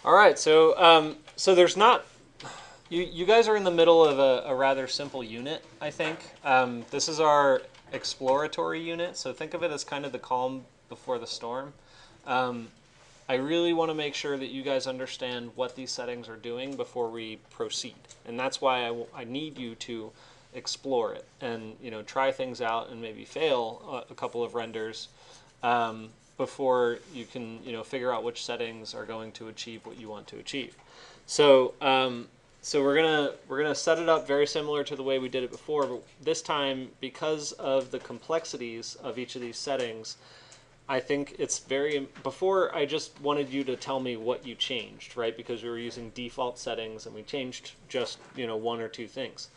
All right, so there's not you guys are in the middle of a rather simple unit, I think. This is our exploratory unit, so think of it as kind of the calm before the storm. Um, I really want to make sure that you guys understand what these settings are doing before we proceed, and that's why I need you to explore it and try things out and maybe fail a couple of renders before you can figure out which settings are going to achieve what you want to achieve. So so we're gonna set it up very similar to the way we did it before, but this time, because of the complexities of each of these settings, I think it's very, before I just wanted you to tell me what you changed, right? Because we were using default settings and we changed just, one or two things.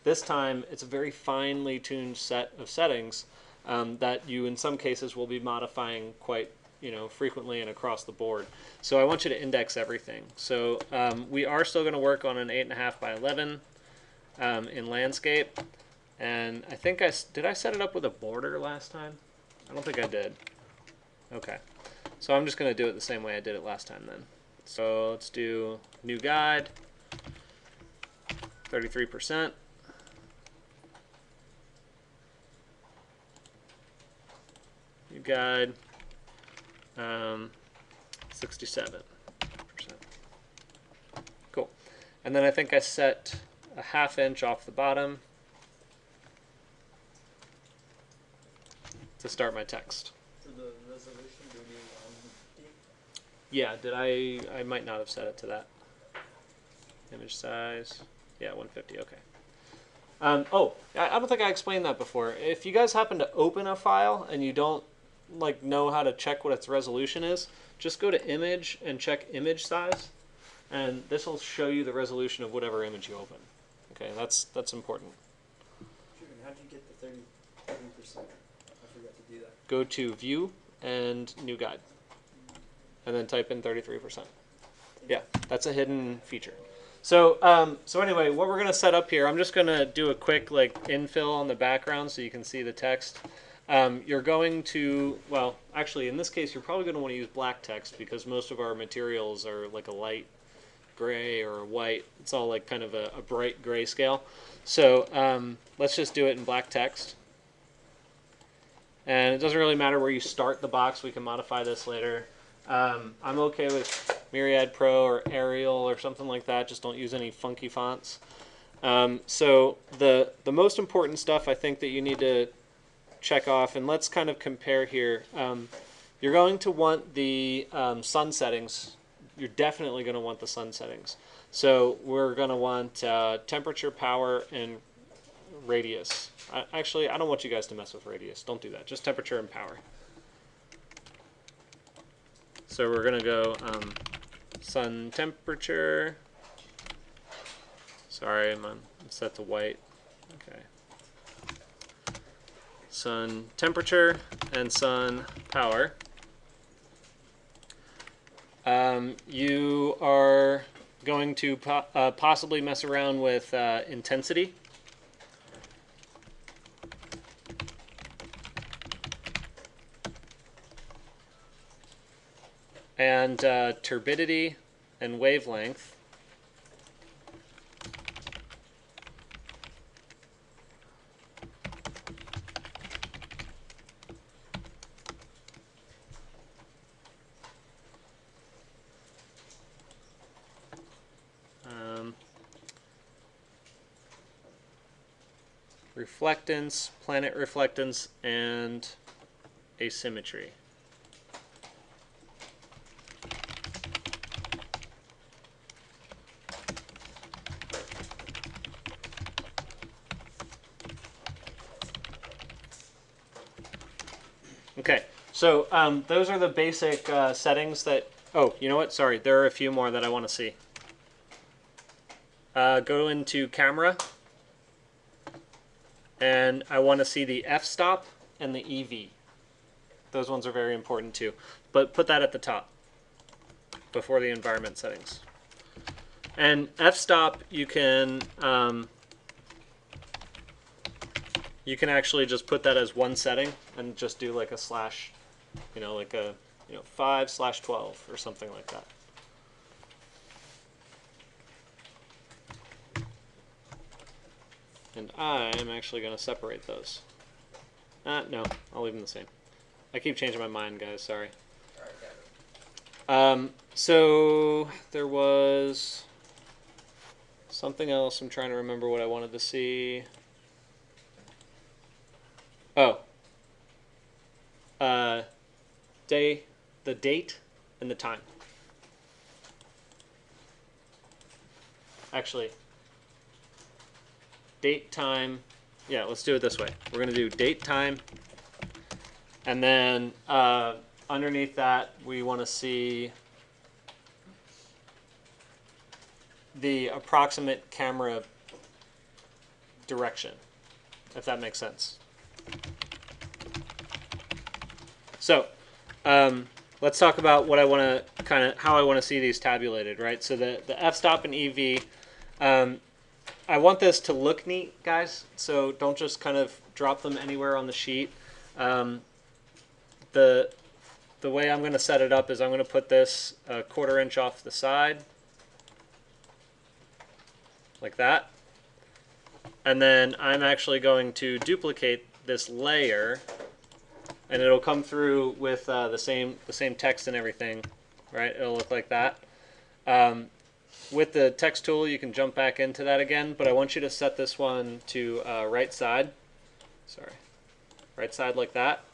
This time, it's a very finely tuned set of settings that you, in some cases, will be modifying quite, frequently and across the board. So I want you to index everything. So we are still going to work on an 8.5 by 11 in landscape. And I think did I set it up with a border last time? I don't think I did. Okay, so I'm just going to do it the same way I did it last time then. So let's do new guide, 33%. New guide, 67%. Cool. And then I think I set a 1/2 inch off the bottom to start my text. The resolution, do you need Yeah, did I might not have set it to that. Image size, yeah, 150, okay. Oh, I don't think I explained that before. If you guys happen to open a file and you don't know how to check what its resolution is, just go to image and check image size, and this will show you the resolution of whatever image you open. Okay, that's important. Sure, and how did you get the 30%? I forgot to do that. Go to view and new guide, and then type in 33%. Yeah, that's a hidden feature. So so anyway, what we're going to set up here, I'm just going to do a quick infill on the background so you can see the text. You're going to, well, actually in this case you're probably going to want to use black text because most of our materials are like a light gray or a white. It's all kind of a bright gray scale. So let's just do it in black text. And it doesn't really matter where you start the box. We can modify this later. I'm okay with Myriad Pro or Arial or something like that. Just don't use any funky fonts. So the most important stuff I think that you need to check off, and let's kind of compare here. You're going to want the sun settings. You're definitely going to want the sun settings. So we're going to want temperature, power, and radius. Actually, I don't want you guys to mess with radius. Don't do that. Just temperature and power. So we're going to go sun temperature. Sorry, I'm set to white. Okay. Sun temperature and sun power. You are going to possibly mess around with intensity. And turbidity and wavelength. Reflectance, planet reflectance, and asymmetry. Okay, so those are the basic settings that, oh, you know what? Sorry, there are a few more that I want to see. Go into camera, and I want to see the f-stop and the EV. Those ones are very important too, but put that at the top before the environment settings. And f-stop, you can actually just put that as one setting and just do like a slash, like a 5/12 or something like that. And I am actually going to separate those. No, I'll leave them the same. I keep changing my mind, guys, sorry. So there was something else. I'm trying to remember what I wanted to see. Oh. The date and the time. Actually, date, time. Yeah, let's do it this way. We're going to do date, time, and then underneath that, we want to see the approximate camera direction, if that makes sense. So, let's talk about what I want to how I want to see these tabulated, right? So the f-stop and EV, I want this to look neat, guys. So don't just kind of drop them anywhere on the sheet. The way I'm going to set it up is I'm going to put this a 1/4 inch off the side, like that. And then I'm actually going to duplicate this layer, and it'll come through with the same text and everything, right? It'll look like that. With the text tool, you can jump back into that again, but I want you to set this one to right side. Sorry, right side like that.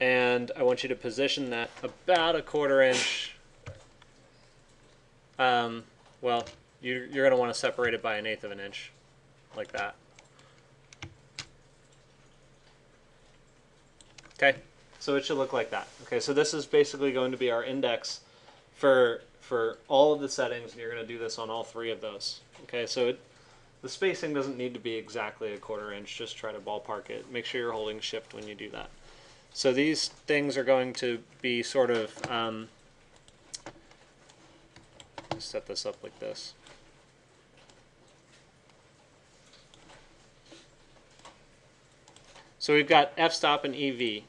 And I want you to position that about a 1/4 inch. Well, you're going to want to separate it by 1/8 of an inch, like that. Okay, so it should look like that. Okay, so this is basically going to be our index for all of the settings, and you're going to do this on all 3 of those. Okay, so the spacing doesn't need to be exactly a 1/4 inch. Just try to ballpark it. Make sure you're holding shift when you do that. So these things are going to be sort of, set this up like this. So we've got f-stop and EV.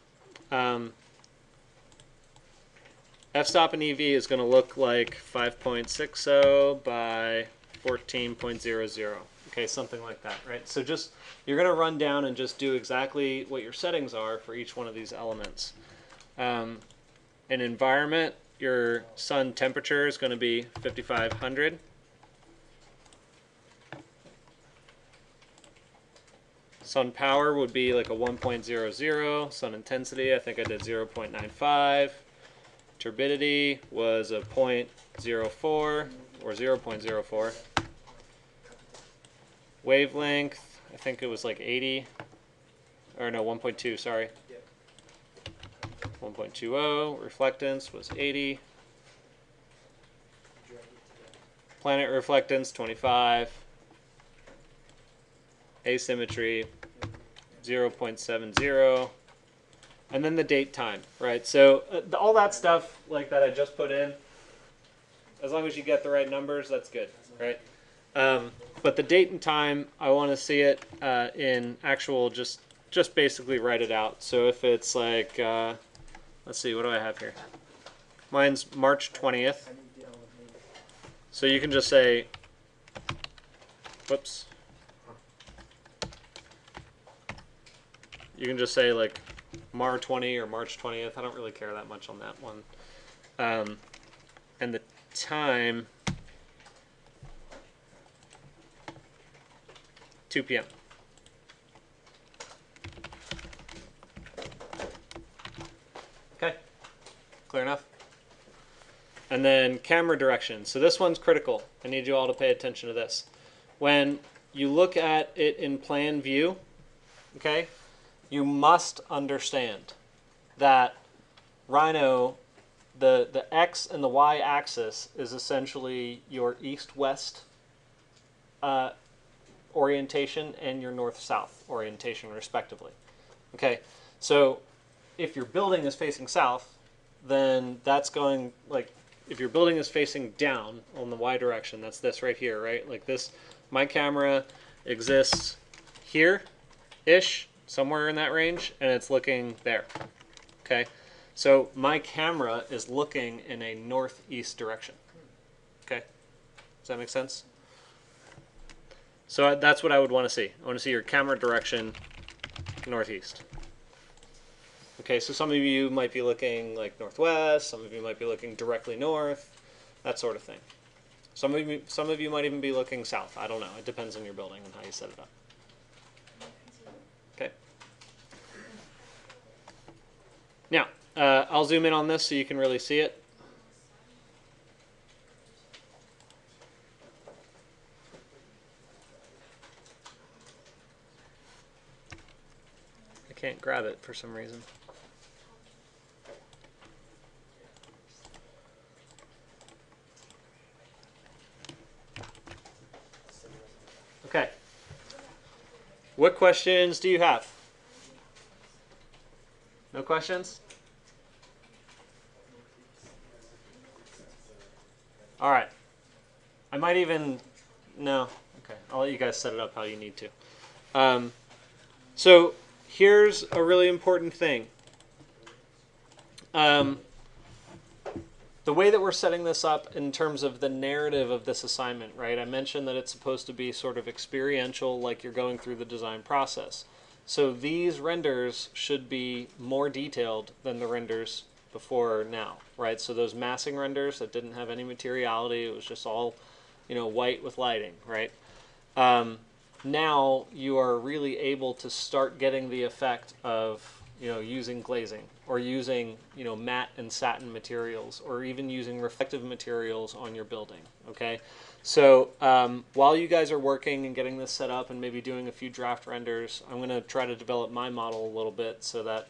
F-stop and EV is going to look like 5.60 by 14.00. Okay, something like that, right? So just, you're going to run down and just do exactly what your settings are for each one of these elements. An environment, your sun temperature is going to be 5500. Sun power would be like a 1.00. Sun intensity, I think I did 0.95. Turbidity was a 0.04 or 0.04. Wavelength, I think it was like 80. Or no, 1.2, sorry. 1.20. Reflectance was 80. Planet reflectance, 25. Asymmetry, 0.70. And then the date time, right? So all that stuff like that I just put in, as long as you get the right numbers, that's good, right? But the date and time, I want to see it in actual, just basically write it out. So if it's like, let's see, what do I have here? Mine's March 20th. So you can just say, whoops. You can just say like Mar 20 or March 20th. I don't really care that much on that one. And the time, 2 p.m. Okay, clear enough? And then camera direction. So this one's critical. I need you all to pay attention to this. When you look at it in plan view, okay, you must understand that Rhino, the X and the Y axis is essentially your east-west orientation and your north-south orientation, respectively. Okay, so if your building is facing south, then that's going, like, if your building is facing down on the Y direction, that's this right here, right? Like this, my camera exists here-ish, somewhere in that range, and it's looking there. Okay, so my camera is looking in a northeast direction. Okay, does that make sense? So that's what I would want to see. I want to see your camera direction northeast. Okay, so some of you might be looking like northwest, some of you might be looking directly north, that sort of thing. Some of you might even be looking south. I don't know. It depends on your building and how you set it up. Okay. Now, I'll zoom in on this so you can really see it. I can't grab it for some reason. Okay. What questions do you have? No questions? All right. I might even, no. Okay. I'll let you guys set it up how you need to. So here's a really important thing. The way that we're setting this up in terms of the narrative of this assignment, right? I mentioned that it's supposed to be sort of experiential, like you're going through the design process. So these renders should be more detailed than the renders before now, right? So those massing renders that didn't have any materiality, it was just all, white with lighting, right? Now you are really able to start getting the effect of using glazing or using matte and satin materials or even using reflective materials on your building. Okay, so while you guys are working and getting this set up and maybe doing a few draft renders, I'm going to try to develop my model a little bit so that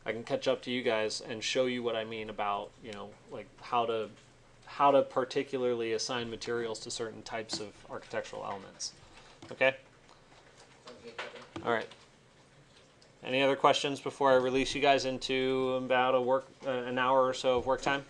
I can catch up to you guys and show you what I mean about like how to particularly assign materials to certain types of architectural elements. Okay. All right. Any other questions before I release you guys into about an hour or so of work time?